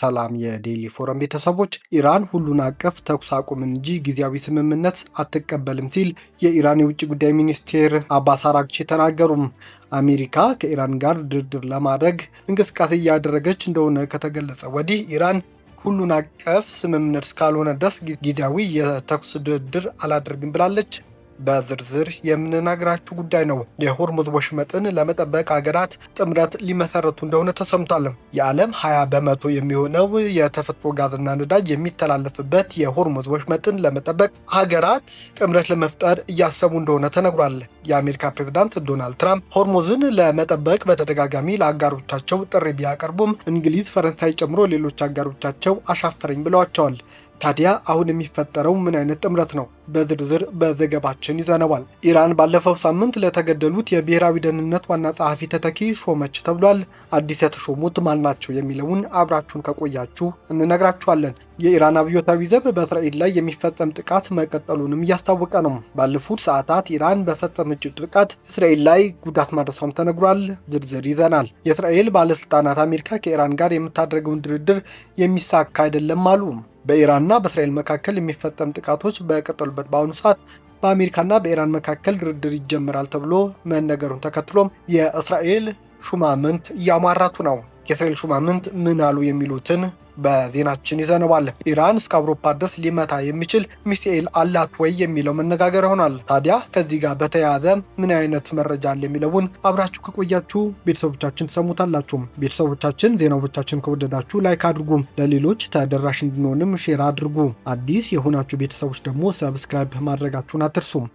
ሰላም የዴይሊ ፎረም ቤተሰቦች፣ ኢራን ሁሉን አቀፍ ተኩስ አቁም እንጂ ጊዜያዊ ስምምነት አትቀበልም ሲል የኢራን የውጭ ጉዳይ ሚኒስቴር አባስ አራግቺ ተናገሩም። አሜሪካ ከኢራን ጋር ድርድር ለማድረግ እንቅስቃሴ እያደረገች እንደሆነ ከተገለጸ ወዲህ ኢራን ሁሉን አቀፍ ስምምነት እስካልሆነ ድረስ ጊዜያዊ የተኩስ ድርድር አላደርግም ብላለች። በዝርዝር የምንነግራችሁ ጉዳይ ነው። የሆርሙዝ ወሽመጥን ለመጠበቅ ሀገራት ጥምረት ሊመሰረቱ እንደሆነ ተሰምቷል። የዓለም 20 በመቶ የሚሆነው የተፈጥሮ ጋዝና ነዳጅ የሚተላለፍበት የሆርሙዝ ወሽመጥን ለመጠበቅ ሀገራት ጥምረት ለመፍጠር እያሰቡ እንደሆነ ተነግሯል። የአሜሪካ ፕሬዝዳንት ዶናልድ ትራምፕ ሆርሙዝን ለመጠበቅ በተደጋጋሚ ለአጋሮቻቸው ጥሪ ቢያቀርቡም እንግሊዝ፣ ፈረንሳይ ጨምሮ ሌሎች አጋሮቻቸው አሻፈረኝ ብለዋቸዋል። ታዲያ አሁን የሚፈጠረው ምን አይነት ጥምረት ነው? በዝርዝር በዘገባችን ይዘነዋል። ኢራን ባለፈው ሳምንት ለተገደሉት የብሔራዊ ደህንነት ዋና ጸሐፊ ተተኪ ሾመች ተብሏል። አዲስ የተሾሙት ማን ናቸው የሚለውን አብራችሁን ከቆያችሁ እንነግራችኋለን። የኢራን አብዮታዊ ዘብ በእስራኤል ላይ የሚፈጸም ጥቃት መቀጠሉንም እያስታወቀ ነው። ባለፉት ሰዓታት ኢራን በፈጸመችው ጥቃት እስራኤል ላይ ጉዳት ማድረሷም ተነግሯል። ዝርዝር ይዘናል። የእስራኤል ባለስልጣናት አሜሪካ ከኢራን ጋር የምታደርገውን ድርድር የሚሳካ አይደለም አሉ። በኢራንና በእስራኤል መካከል የሚፈጸም ጥቃቶች በቀጠሉበት በአሁኑ ሰዓት በአሜሪካና በኢራን መካከል ድርድር ይጀምራል ተብሎ መነገሩን ተከትሎም የእስራኤል ሹማምንት እያሟራቱ ነው። የእስራኤል ሹማምንት ምን አሉ የሚሉትን በዜናችን ይዘነዋል። ኢራን እስከ አውሮፓ ድረስ ሊመታ የሚችል ሚሳኤል አላት ወይ የሚለው መነጋገር ሆኗል። ታዲያ ከዚህ ጋር በተያያዘ ምን አይነት መረጃ አለ የሚለውን አብራችሁ ከቆያችሁ ቤተሰቦቻችን ትሰሙታላችሁ። ቤተሰቦቻችን ዜናዎቻችን ከወደዳችሁ ላይክ አድርጉም፣ ለሌሎች ተደራሽ እንድንሆንም ሼር አድርጉ። አዲስ የሆናችሁ ቤተሰቦች ደግሞ ሰብስክራይብ ማድረጋችሁን አትርሱም።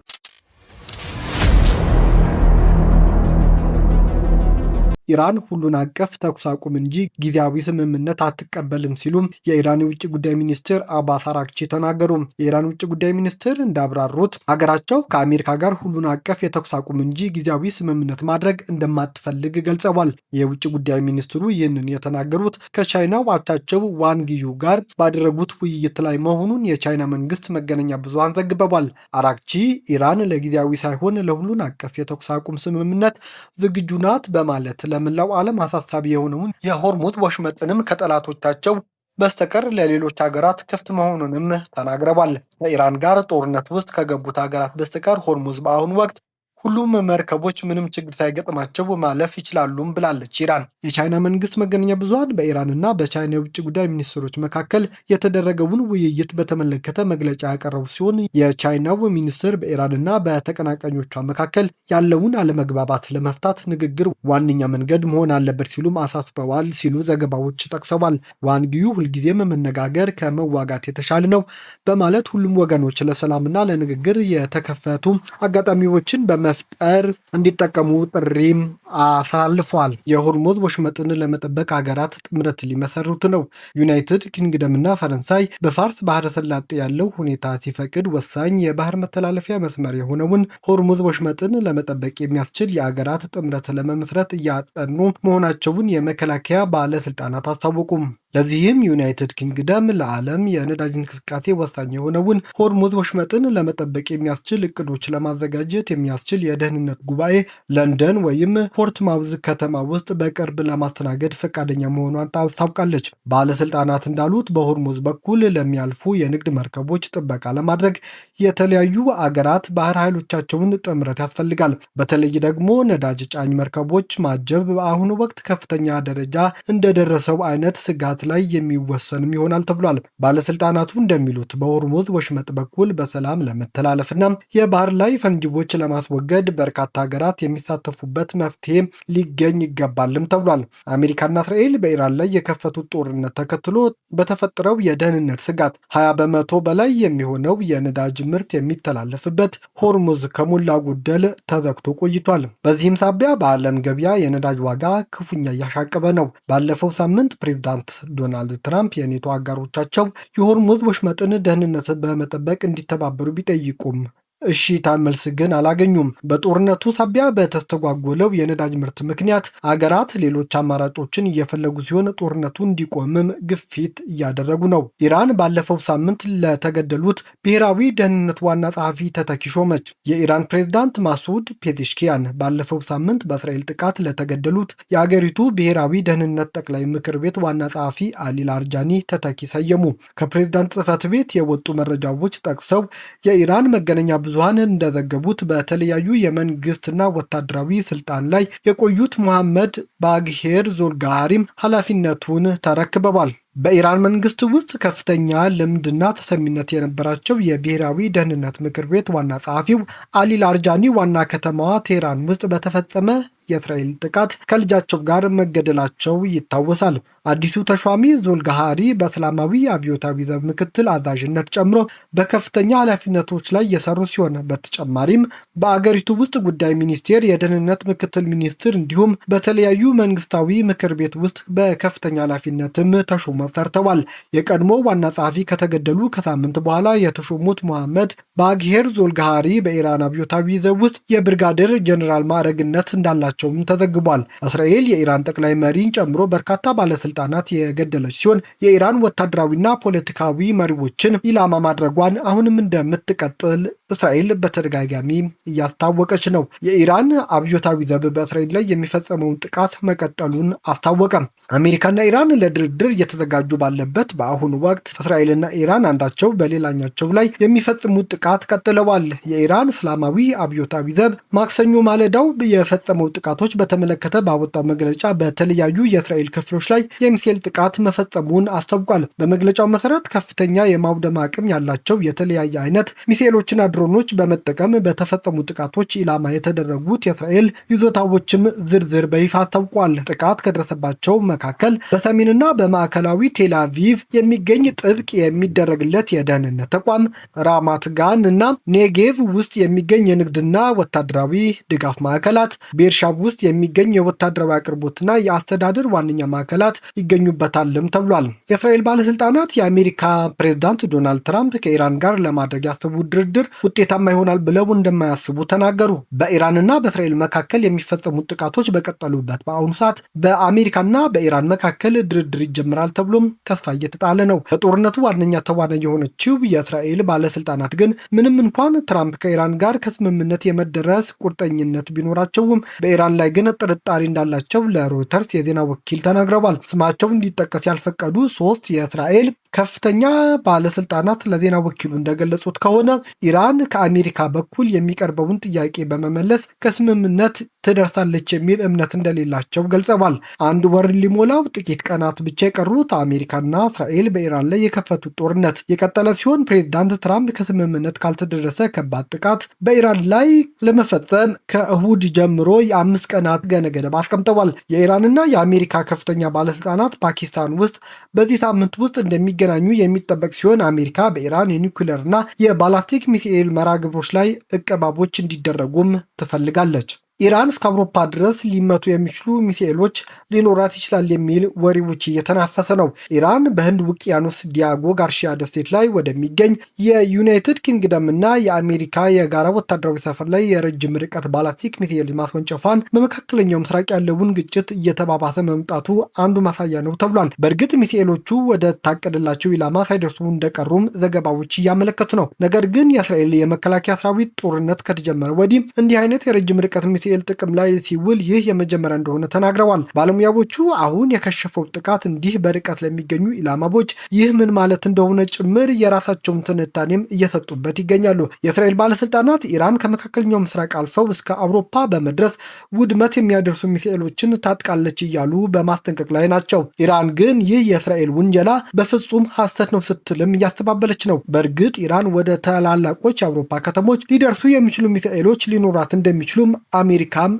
ኢራን ሁሉን አቀፍ ተኩስ አቁም እንጂ ጊዜያዊ ስምምነት አትቀበልም ሲሉም የኢራን የውጭ ጉዳይ ሚኒስትር አባስ አራግቺ ተናገሩ። የኢራን ውጭ ጉዳይ ሚኒስትር እንዳብራሩት ሀገራቸው ከአሜሪካ ጋር ሁሉን አቀፍ የተኩስ አቁም እንጂ ጊዜያዊ ስምምነት ማድረግ እንደማትፈልግ ገልጸዋል። የውጭ ጉዳይ ሚኒስትሩ ይህንን የተናገሩት ከቻይናው አቻቸው ዋንግ ዩ ጋር ባደረጉት ውይይት ላይ መሆኑን የቻይና መንግስት መገናኛ ብዙሃን ዘግበዋል። አራግቺ ኢራን ለጊዜያዊ ሳይሆን ለሁሉን አቀፍ የተኩስ አቁም ስምምነት ዝግጁ ናት በማለት ለመላው ዓለም አሳሳቢ የሆነውን የሆርሙዝ ወሽመጥንም ከጠላቶቻቸው በስተቀር ለሌሎች ሀገራት ክፍት መሆኑንም ተናግረዋል። ከኢራን ጋር ጦርነት ውስጥ ከገቡት ሀገራት በስተቀር ሆርሙዝ በአሁኑ ወቅት ሁሉም መርከቦች ምንም ችግር ሳይገጥማቸው ማለፍ ይችላሉም ብላለች ኢራን። የቻይና መንግስት መገናኛ ብዙሃን በኢራንና በቻይና የውጭ ጉዳይ ሚኒስትሮች መካከል የተደረገውን ውይይት በተመለከተ መግለጫ ያቀረቡ ሲሆን የቻይናው ሚኒስትር በኢራንና በተቀናቃኞቿ መካከል ያለውን አለመግባባት ለመፍታት ንግግር ዋነኛ መንገድ መሆን አለበት ሲሉም አሳስበዋል ሲሉ ዘገባዎች ጠቅሰዋል። ዋንጊዩ ሁልጊዜም መነጋገር ከመዋጋት የተሻለ ነው በማለት ሁሉም ወገኖች ለሰላምና ለንግግር የተከፈቱ አጋጣሚዎችን መፍጠር እንዲጠቀሙ ጥሪም አሳልፏል። የሆርሙዝ ወሽመጥን ለመጠበቅ ሀገራት ጥምረት ሊመሰርቱ ነው። ዩናይትድ ኪንግደምና ፈረንሳይ በፋርስ ባህረ ሰላጤ ያለው ሁኔታ ሲፈቅድ ወሳኝ የባህር መተላለፊያ መስመር የሆነውን ሆርሙዝ ወሽመጥን ለመጠበቅ የሚያስችል የሀገራት ጥምረት ለመመስረት እያጠኑ መሆናቸውን የመከላከያ ባለስልጣናት አስታወቁም። ለዚህም ዩናይትድ ኪንግደም ለዓለም የነዳጅ እንቅስቃሴ ወሳኝ የሆነውን ሆርሙዝ ወሽመጥን ለመጠበቅ የሚያስችል እቅዶች ለማዘጋጀት የሚያስችል የደህንነት ጉባኤ ለንደን ወይም ፖርትማውዝ ከተማ ውስጥ በቅርብ ለማስተናገድ ፈቃደኛ መሆኗን ታስታውቃለች። ባለስልጣናት እንዳሉት በሆርሙዝ በኩል ለሚያልፉ የንግድ መርከቦች ጥበቃ ለማድረግ የተለያዩ አገራት ባህር ኃይሎቻቸውን ጥምረት ያስፈልጋል። በተለይ ደግሞ ነዳጅ ጫኝ መርከቦች ማጀብ በአሁኑ ወቅት ከፍተኛ ደረጃ እንደደረሰው አይነት ስጋት ላይ የሚወሰንም ይሆናል ተብሏል። ባለስልጣናቱ እንደሚሉት በሆርሙዝ ወሽመጥ በኩል በሰላም ለመተላለፍና የባህር ላይ ፈንጂዎች ለማስወገድ በርካታ ሀገራት የሚሳተፉበት መፍትሄ ሊገኝ ይገባልም ተብሏል። አሜሪካና እስራኤል በኢራን ላይ የከፈቱት ጦርነት ተከትሎ በተፈጠረው የደህንነት ስጋት 20 በመቶ በላይ የሚሆነው የነዳጅ ምርት የሚተላለፍበት ሆርሙዝ ከሞላ ጎደል ተዘግቶ ቆይቷል። በዚህም ሳቢያ በዓለም ገበያ የነዳጅ ዋጋ ክፉኛ እያሻቀበ ነው። ባለፈው ሳምንት ፕሬዝዳንት ዶናልድ ትራምፕ የኔቶ አጋሮቻቸው የሆርሙዝ ወሽመጥን ደህንነት በመጠበቅ እንዲተባበሩ ቢጠይቁም እሺታ መልስ ግን አላገኙም። በጦርነቱ ሳቢያ በተስተጓጎለው የነዳጅ ምርት ምክንያት አገራት ሌሎች አማራጮችን እየፈለጉ ሲሆን ጦርነቱ እንዲቆምም ግፊት እያደረጉ ነው። ኢራን ባለፈው ሳምንት ለተገደሉት ብሔራዊ ደህንነት ዋና ጸሐፊ ተተኪ ሾመች። የኢራን ፕሬዝዳንት ማሱድ ፔዜሽኪያን ባለፈው ሳምንት በእስራኤል ጥቃት ለተገደሉት የአገሪቱ ብሔራዊ ደህንነት ጠቅላይ ምክር ቤት ዋና ጸሐፊ አሊ ላርጃኒ ተተኪ ሰየሙ። ከፕሬዝዳንት ጽህፈት ቤት የወጡ መረጃዎች ጠቅሰው የኢራን መገናኛ ብዙሃን እንደዘገቡት በተለያዩ የመንግስትና ወታደራዊ ስልጣን ላይ የቆዩት መሐመድ ባግሄር ዞልጋሃሪም ኃላፊነቱን ተረክበዋል። በኢራን መንግስት ውስጥ ከፍተኛ ልምድና ተሰሚነት የነበራቸው የብሔራዊ ደህንነት ምክር ቤት ዋና ጸሐፊው አሊ ላርጃኒ ዋና ከተማዋ ቴህራን ውስጥ በተፈጸመ የእስራኤል ጥቃት ከልጃቸው ጋር መገደላቸው ይታወሳል። አዲሱ ተሿሚ ዞልጋሃሪ በእስላማዊ አብዮታዊ ዘብ ምክትል አዛዥነት ጨምሮ በከፍተኛ ኃላፊነቶች ላይ የሰሩ ሲሆን በተጨማሪም በአገሪቱ ውስጥ ጉዳይ ሚኒስቴር የደህንነት ምክትል ሚኒስትር እንዲሁም በተለያዩ መንግስታዊ ምክር ቤት ውስጥ በከፍተኛ ኃላፊነትም ተሾመው ሰርተዋል። የቀድሞ ዋና ጸሐፊ ከተገደሉ ከሳምንት በኋላ የተሾሙት መሐመድ ባግሄር ዞልጋሃሪ በኢራን አብዮታዊ ዘብ ውስጥ የብርጋዴር ጀኔራል ማዕረግነት እንዳላቸውም ተዘግቧል። እስራኤል የኢራን ጠቅላይ መሪን ጨምሮ በርካታ ባለስልጣናት የገደለች ሲሆን የኢራን ወታደራዊና ፖለቲካዊ መሪዎችን ኢላማ ማድረጓን አሁንም እንደምትቀጥል እስራኤል በተደጋጋሚ እያስታወቀች ነው። የኢራን አብዮታዊ ዘብ በእስራኤል ላይ የሚፈጸመውን ጥቃት መቀጠሉን አስታወቀ። አሜሪካና ኢራን ለድርድር እየተዘጋጁ ባለበት በአሁኑ ወቅት እስራኤልና ኢራን አንዳቸው በሌላኛቸው ላይ የሚፈጽሙት ጥቃት ቀጥለዋል። የኢራን እስላማዊ አብዮታዊ ዘብ ማክሰኞ ማለዳው የፈጸመው ጥቃቶች በተመለከተ ባወጣው መግለጫ በተለያዩ የእስራኤል ክፍሎች ላይ የሚሳኤል ጥቃት መፈጸሙን አስታውቋል። በመግለጫው መሰረት ከፍተኛ የማውደም አቅም ያላቸው የተለያየ አይነት ሚሳኤሎችና ድሮኖች በመጠቀም በተፈጸሙ ጥቃቶች ኢላማ የተደረጉት የእስራኤል ይዞታዎችም ዝርዝር በይፋ አስታውቋል። ጥቃት ከደረሰባቸው መካከል በሰሜንና በማዕከላዊ ቴል አቪቭ የሚገኝ ጥብቅ የሚደረግለት የደህንነት ተቋም፣ ራማት ጋን እና ኔጌቭ ውስጥ የሚገኝ የንግድና ወታደራዊ ድጋፍ ማዕከላት፣ ቤርሻብ ውስጥ የሚገኝ የወታደራዊ አቅርቦትና የአስተዳደር ዋነኛ ማዕከላት ይገኙበታልም ተብሏል። የእስራኤል ባለስልጣናት የአሜሪካ ፕሬዝዳንት ዶናልድ ትራምፕ ከኢራን ጋር ለማድረግ ያሰቡት ድርድር ውጤታማ ይሆናል ብለው እንደማያስቡ ተናገሩ። በኢራንና በእስራኤል መካከል የሚፈጸሙት ጥቃቶች በቀጠሉበት በአሁኑ ሰዓት በአሜሪካና በኢራን መካከል ድርድር ይጀምራል ተብሎም ተስፋ እየተጣለ ነው። በጦርነቱ ዋነኛ ተዋናይ የሆነችው የእስራኤል ባለስልጣናት ግን ምንም እንኳን ትራምፕ ከኢራን ጋር ከስምምነት የመደረስ ቁርጠኝነት ቢኖራቸውም በኢራን ላይ ግን ጥርጣሬ እንዳላቸው ለሮይተርስ የዜና ወኪል ተናግረዋል። ስማቸው እንዲጠቀስ ያልፈቀዱ ሶስት የእስራኤል ከፍተኛ ባለስልጣናት ለዜና ወኪሉ እንደገለጹት ከሆነ ኢራን ከአሜሪካ በኩል የሚቀርበውን ጥያቄ በመመለስ ከስምምነት ትደርሳለች የሚል እምነት እንደሌላቸው ገልጸዋል። አንድ ወር ሊሞላው ጥቂት ቀናት ብቻ የቀሩት አሜሪካና እስራኤል በኢራን ላይ የከፈቱት ጦርነት የቀጠለ ሲሆን ፕሬዝዳንት ትራምፕ ከስምምነት ካልተደረሰ ከባድ ጥቃት በኢራን ላይ ለመፈጸም ከእሁድ ጀምሮ የ5 ቀናት ገደብ አስቀምጠዋል። የኢራንና የአሜሪካ ከፍተኛ ባለስልጣናት ፓኪስታን ውስጥ በዚህ ሳምንት ውስጥ እንደሚገናኙ የሚጠበቅ ሲሆን አሜሪካ በኢራን የኒውክሌርና የባላስቲክ ሚሳኤል መርሃ ግብሮች ላይ እቀባቦች እንዲደረጉም ትፈልጋለች። ኢራን እስከ አውሮፓ ድረስ ሊመቱ የሚችሉ ሚሳኤሎች ሊኖራት ይችላል የሚል ወሬዎች እየተናፈሰ ነው። ኢራን በህንድ ውቅያኖስ ዲያጎ ጋርሺያ ደሴት ላይ ወደሚገኝ የዩናይትድ ኪንግደም እና የአሜሪካ የጋራ ወታደራዊ ሰፈር ላይ የረጅም ርቀት ባላስቲክ ሚሳኤል ማስወንጨፏን በመካከለኛው ምስራቅ ያለውን ግጭት እየተባባሰ መምጣቱ አንዱ ማሳያ ነው ተብሏል። በእርግጥ ሚሳኤሎቹ ወደ ታቀደላቸው ኢላማ ሳይደርሱ እንደቀሩም ዘገባዎች እያመለከቱ ነው። ነገር ግን የእስራኤል የመከላከያ ሰራዊት ጦርነት ከተጀመረ ወዲህ እንዲህ አይነት የረጅም ርቀት ሚሳኤል ጥቅም ላይ ሲውል ይህ የመጀመሪያ እንደሆነ ተናግረዋል። ባለሙያዎቹ አሁን የከሸፈው ጥቃት እንዲህ በርቀት ለሚገኙ ኢላማዎች ይህ ምን ማለት እንደሆነ ጭምር የራሳቸውን ትንታኔም እየሰጡበት ይገኛሉ። የእስራኤል ባለስልጣናት ኢራን ከመካከለኛው ምስራቅ አልፈው እስከ አውሮፓ በመድረስ ውድመት የሚያደርሱ ሚሳኤሎችን ታጥቃለች እያሉ በማስጠንቀቅ ላይ ናቸው። ኢራን ግን ይህ የእስራኤል ውንጀላ በፍጹም ሐሰት ነው ስትልም እያስተባበለች ነው። በእርግጥ ኢራን ወደ ታላላቆች የአውሮፓ ከተሞች ሊደርሱ የሚችሉ ሚሳኤሎች ሊኖራት እንደሚችሉም አሜሪካም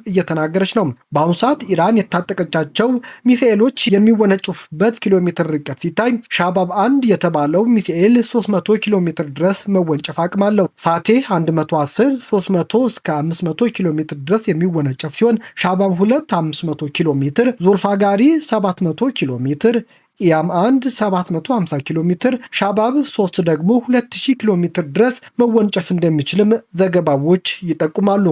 እየተናገረች ነው። በአሁኑ ሰዓት ኢራን የታጠቀቻቸው ሚሳኤሎች የሚወነጩፍበት ኪሎ ሜትር ርቀት ሲታይ ሻባብ 1 የተባለው ሚሳኤል 300 ኪሎ ሜትር ድረስ መወንጨፍ አቅም አለው። ፋቴህ 110 300 እስከ 500 ኪሎ ሜትር ድረስ የሚወነጨፍ ሲሆን ሻባብ 2 500 ኪሎ ሜትር፣ ዞልፋጋሪ 700 ኪሎ ሜትር፣ ኢያም 1 750 ኪሎ ሜትር፣ ሻባብ 3 ደግሞ 2000 ኪሎ ሜትር ድረስ መወንጨፍ እንደሚችልም ዘገባዎች ይጠቁማሉ።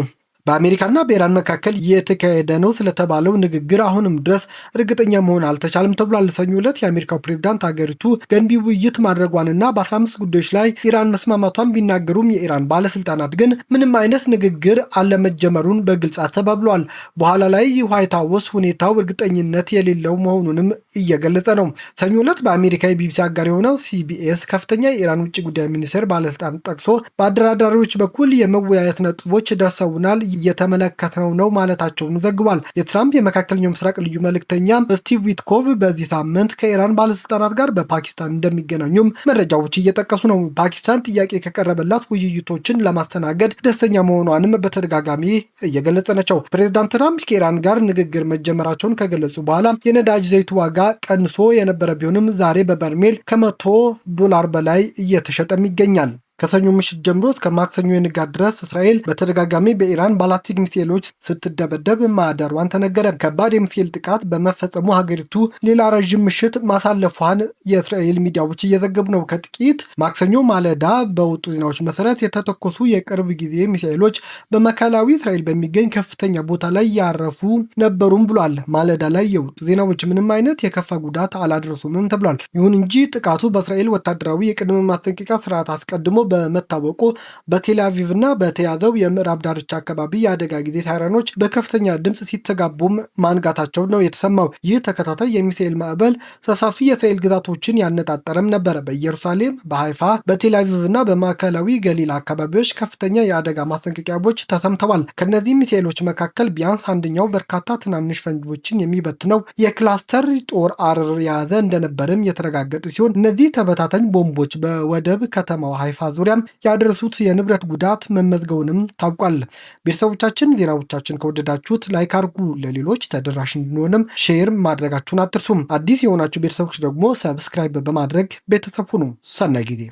በአሜሪካና በኢራን መካከል እየተካሄደ ነው ስለተባለው ንግግር አሁንም ድረስ እርግጠኛ መሆን አልተቻለም ተብሏል። ሰኞ ዕለት የአሜሪካው ፕሬዝዳንት ሀገሪቱ ገንቢ ውይይት ማድረጓንና በ15 ጉዳዮች ላይ ኢራን መስማማቷን ቢናገሩም የኢራን ባለስልጣናት ግን ምንም አይነት ንግግር አለመጀመሩን በግልጽ አስተባብለዋል። በኋላ ላይ ዋይት ሀውስ ሁኔታው እርግጠኝነት የሌለው መሆኑንም እየገለጸ ነው። ሰኞ ዕለት በአሜሪካ የቢቢሲ አጋር የሆነው ሲቢኤስ ከፍተኛ የኢራን ውጭ ጉዳይ ሚኒስቴር ባለስልጣን ጠቅሶ በአደራዳሪዎች በኩል የመወያየት ነጥቦች ደርሰውናል እየተመለከትነው ነው ማለታቸውን ዘግቧል። የትራምፕ የመካከለኛው ምስራቅ ልዩ መልእክተኛ ስቲቭ ዊትኮቭ በዚህ ሳምንት ከኢራን ባለስልጣናት ጋር በፓኪስታን እንደሚገናኙም መረጃዎች እየጠቀሱ ነው። ፓኪስታን ጥያቄ ከቀረበላት ውይይቶችን ለማስተናገድ ደስተኛ መሆኗንም በተደጋጋሚ እየገለጸ ናቸው። ፕሬዚዳንት ትራምፕ ከኢራን ጋር ንግግር መጀመራቸውን ከገለጹ በኋላ የነዳጅ ዘይት ዋጋ ቀንሶ የነበረ ቢሆንም ዛሬ በበርሜል $100 በላይ እየተሸጠም ይገኛል። ከሰኞ ምሽት ጀምሮ እስከ ማክሰኞ የንጋት ድረስ እስራኤል በተደጋጋሚ በኢራን ባላስቲክ ሚሳኤሎች ስትደበደብ ማደሯን ተነገረ። ከባድ የሚሳኤል ጥቃት በመፈጸሙ ሀገሪቱ ሌላ ረዥም ምሽት ማሳለፏን የእስራኤል ሚዲያዎች እየዘገቡ ነው። ከጥቂት ማክሰኞ ማለዳ በወጡ ዜናዎች መሰረት የተተኮሱ የቅርብ ጊዜ ሚሳኤሎች በማዕከላዊ እስራኤል በሚገኝ ከፍተኛ ቦታ ላይ ያረፉ ነበሩም ብሏል። ማለዳ ላይ የወጡ ዜናዎች ምንም አይነት የከፋ ጉዳት አላደረሱምም ተብሏል። ይሁን እንጂ ጥቃቱ በእስራኤል ወታደራዊ የቅድመ ማስጠንቀቂያ ስርዓት አስቀድሞ በመታወቁ በቴል አቪቭ እና በተያዘው የምዕራብ ዳርቻ አካባቢ የአደጋ ጊዜ ሳይረኖች በከፍተኛ ድምፅ ሲተጋቡም ማንጋታቸው ነው የተሰማው። ይህ ተከታታይ የሚሳኤል ማዕበል ሰፋፊ የእስራኤል ግዛቶችን ያነጣጠረም ነበረ። በኢየሩሳሌም፣ በሃይፋ፣ በቴል አቪቭ እና በማዕከላዊ ገሊላ አካባቢዎች ከፍተኛ የአደጋ ማስጠንቀቂያዎች ተሰምተዋል። ከነዚህ ሚሳኤሎች መካከል ቢያንስ አንደኛው በርካታ ትናንሽ ፈንጂዎችን የሚበትነው የክላስተር ጦር አረር የያዘ እንደነበርም የተረጋገጠ ሲሆን እነዚህ ተበታታኝ ቦምቦች በወደብ ከተማው ሃይፋ ዙሪያም ያደረሱት የንብረት ጉዳት መመዝገቡንም ታውቋል። ቤተሰቦቻችን ዜናዎቻችን ከወደዳችሁት ላይክ አድርጉ፣ ለሌሎች ተደራሽ እንዲሆንም ሼር ማድረጋችሁን አትርሱም። አዲስ የሆናችሁ ቤተሰቦች ደግሞ ሰብስክራይብ በማድረግ ቤተሰብ ሁኑ። ሰናይ ጊዜ